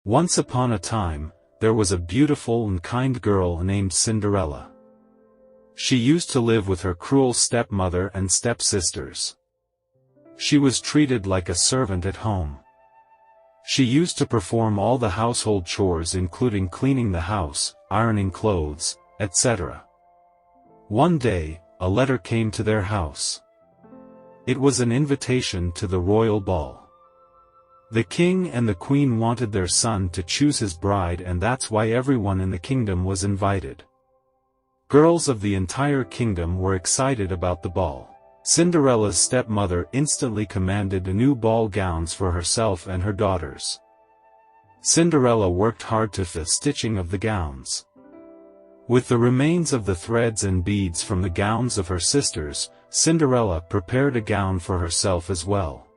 Once upon a time, there was a beautiful and kind girl named Cinderella. She used to live with her cruel stepmother and stepsisters. She was treated like a servant at home. She used to perform all the household chores, including cleaning the house, ironing clothes, etc. One day, a letter came to their house. It was an invitation to the royal ball. The king and the queen wanted their son to choose his bride, and that's why everyone in the kingdom was invited. Girls of the entire kingdom were excited about the ball. Cinderella's stepmother instantly commanded new ball gowns for herself and her daughters. Cinderella worked hard to the stitching of the gowns. With the remains of the threads and beads from the gowns of her sisters, Cinderella prepared a gown for herself as well.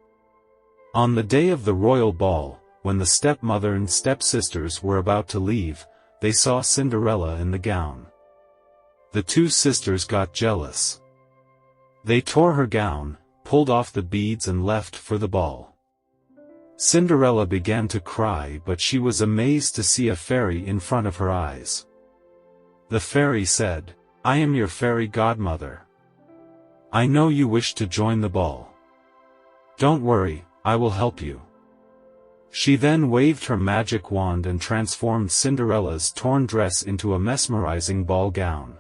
On the day of the royal ball, when the stepmother and stepsisters were about to leave, they saw Cinderella in the gown. The two sisters got jealous. They tore her gown, pulled off the beads and left for the ball. Cinderella began to cry, but she was amazed to see a fairy in front of her eyes. The fairy said, "I am your fairy godmother. I know you wish to join the ball. Don't worry, I will help you." She then waved her magic wand and transformed Cinderella's torn dress into a mesmerizing ball gown.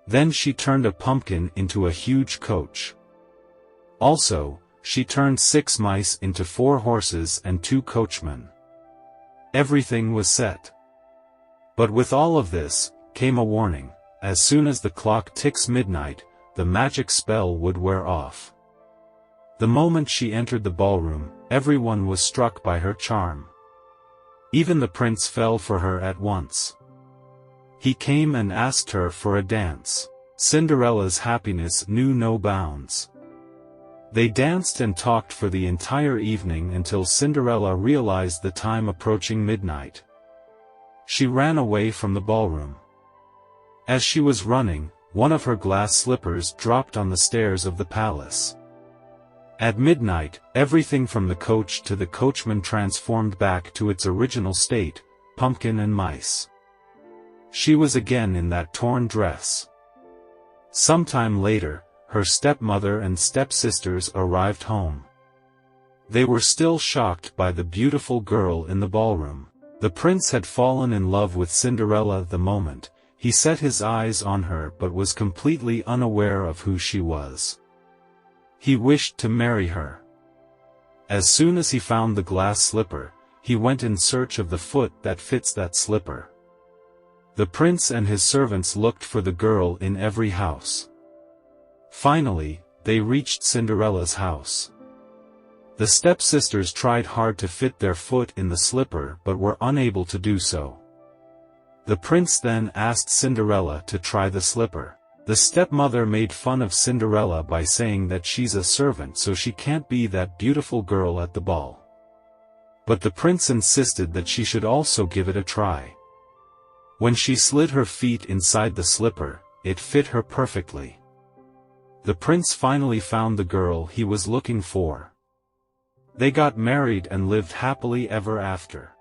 Then she turned a pumpkin into a huge coach. Also, she turned 6 mice into 4 horses and 2 coachmen. Everything was set. But with all of this, came a warning: as soon as the clock ticks midnight, the magic spell would wear off. The moment she entered the ballroom, everyone was struck by her charm. Even the prince fell for her at once. He came and asked her for a dance. Cinderella's happiness knew no bounds. They danced and talked for the entire evening until Cinderella realized the time approaching midnight. She ran away from the ballroom. As she was running, one of her glass slippers dropped on the stairs of the palace. At midnight, everything from the coach to the coachman transformed back to its original state: pumpkin and mice. She was again in that torn dress. Sometime later, her stepmother and stepsisters arrived home. They were still shocked by the beautiful girl in the ballroom. The prince had fallen in love with Cinderella the moment he set his eyes on her, but was completely unaware of who she was. He wished to marry her. As soon as he found the glass slipper, he went in search of the foot that fits that slipper. The prince and his servants looked for the girl in every house. Finally, they reached Cinderella's house. The stepsisters tried hard to fit their foot in the slipper but were unable to do so. The prince then asked Cinderella to try the slipper. The stepmother made fun of Cinderella by saying that she's a servant, so she can't be that beautiful girl at the ball. But the prince insisted that she should also give it a try. When she slid her feet inside the slipper, it fit her perfectly. The prince finally found the girl he was looking for. They got married and lived happily ever after.